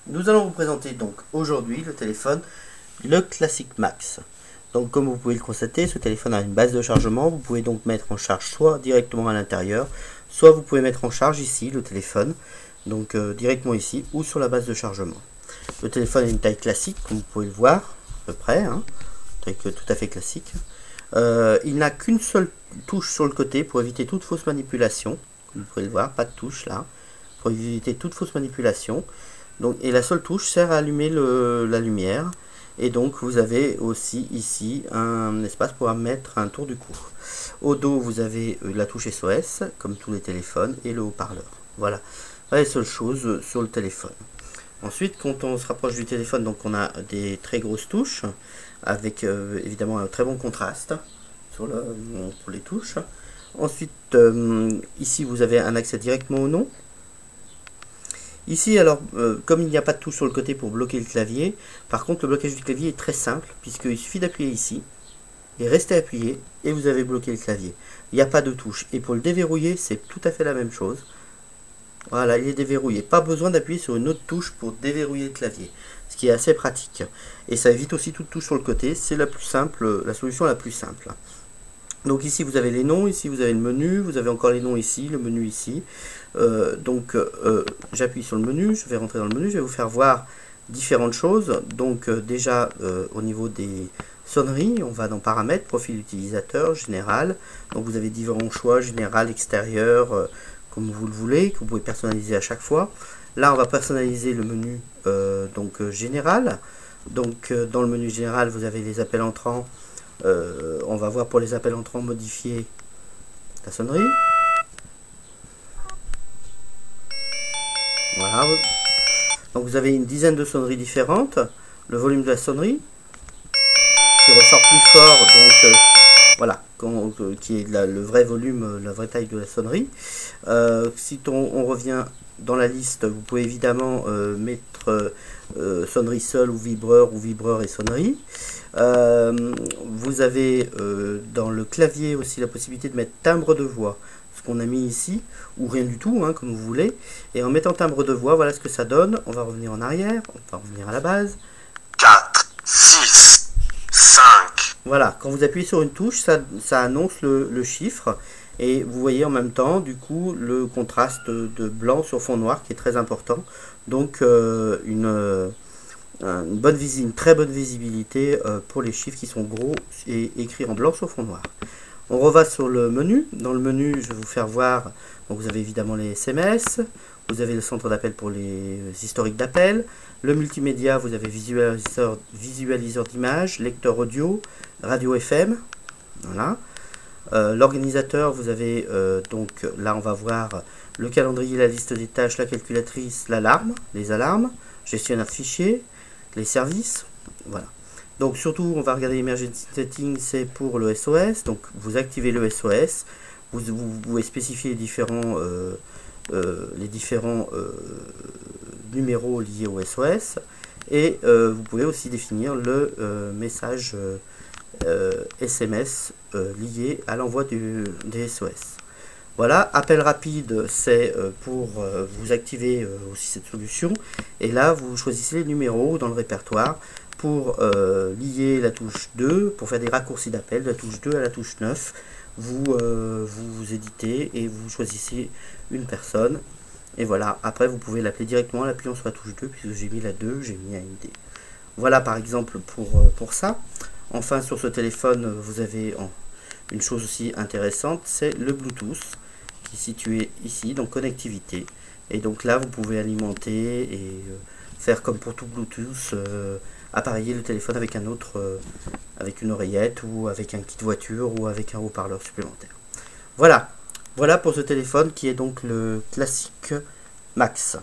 Nous allons vous présenter donc aujourd'hui le téléphone, le Classic Max. Donc comme vous pouvez le constater, ce téléphone a une base de chargement. Vous pouvez donc mettre en charge soit directement à l'intérieur, soit vous pouvez mettre en charge ici le téléphone, donc directement ici ou sur la base de chargement. Le téléphone a une taille classique, comme vous pouvez le voir, à peu près, hein, taille tout à fait classique. Il n'a qu'une seule touche sur le côté pour éviter toute fausse manipulation. Comme vous pouvez le voir, pas de touche là, pour éviter toute fausse manipulation. Donc, et la seule touche sert à allumer la lumière. Et donc vous avez aussi ici un espace pour mettre un tour du cou. Au dos vous avez la touche SOS comme tous les téléphones et le haut-parleur. Voilà les seules choses sur le téléphone. Ensuite quand on se rapproche du téléphone, donc on a des très grosses touches avec évidemment un très bon contraste pour les touches. Ensuite ici vous avez un accès directement au nom. Ici, alors, comme il n'y a pas de touche sur le côté pour bloquer le clavier, par contre, le blocage du clavier est très simple, puisqu'il suffit d'appuyer ici, et rester appuyé, et vous avez bloqué le clavier. Il n'y a pas de touche. Et pour le déverrouiller, c'est tout à fait la même chose. Voilà, il est déverrouillé. Pas besoin d'appuyer sur une autre touche pour déverrouiller le clavier, ce qui est assez pratique. Et ça évite aussi toute touche sur le côté, c'est la plus simple, la solution la plus simple. Donc ici vous avez les noms, ici vous avez le menu, vous avez encore les noms ici, le menu ici. J'appuie sur le menu, je vais rentrer dans le menu, je vais vous faire voir différentes choses. Donc déjà au niveau des sonneries, on va dans paramètres, profil utilisateur, général. Donc vous avez différents choix, général, extérieur, comme vous le voulez, que vous pouvez personnaliser à chaque fois. Là on va personnaliser le menu général. Donc dans le menu général vous avez les appels entrants. On va voir pour les appels entrants modifier la sonnerie. Voilà. Donc vous avez une dizaine de sonneries différentes. Le volume de la sonnerie qui ressort plus fort, donc voilà, qui est le vrai volume, la vraie taille de la sonnerie. Si on revient dans la liste, vous pouvez évidemment mettre sonnerie seule ou vibreur et sonnerie. Vous avez dans le clavier aussi la possibilité de mettre timbre de voix, ce qu'on a mis ici, ou rien du tout, hein, comme vous voulez. Et en mettant timbre de voix, voilà ce que ça donne. On va revenir en arrière, on va revenir à la base. 4, 6, 5. Voilà, quand vous appuyez sur une touche, ça annonce le chiffre. Et vous voyez en même temps, du coup, le contraste de blanc sur fond noir qui est très important. Donc, une très bonne visibilité pour les chiffres qui sont gros et écrits en blanc sur fond noir. On reva sur le menu. Dans le menu, je vais vous faire voir. Donc vous avez évidemment les SMS. Vous avez le centre d'appel pour les historiques d'appel. Le multimédia, vous avez visualiseur d'images, lecteur audio, radio FM. Voilà. L'organisateur, vous avez donc là on va voir le calendrier, la liste des tâches, la calculatrice, l'alarme, les alarmes, gestionnaire de fichiers, les services. Voilà. Donc surtout on va regarder Emergency Settings, c'est pour le SOS. Donc vous activez le SOS. Vous pouvez spécifier les différents numéros liés au SOS. Et vous pouvez aussi définir le message SMS lié à l'envoi des SOS. Voilà, appel rapide, c'est pour vous activer aussi cette solution. Et là, vous choisissez les numéros dans le répertoire pour lier la touche 2, pour faire des raccourcis d'appel, de la touche 2 à la touche 9. Vous éditez et vous choisissez une personne. Et voilà, après vous pouvez l'appeler directement en appuyant sur la touche 2, puisque j'ai mis la 2, j'ai mis AMD. Voilà par exemple pour ça. Enfin sur ce téléphone, vous avez une chose aussi intéressante, c'est le Bluetooth qui est situé ici, donc connectivité. Et donc là, vous pouvez alimenter et faire comme pour tout Bluetooth, appareiller le téléphone avec un autre, avec une oreillette ou avec un kit voiture ou avec un haut-parleur supplémentaire. Voilà pour ce téléphone qui est donc le Classic Max.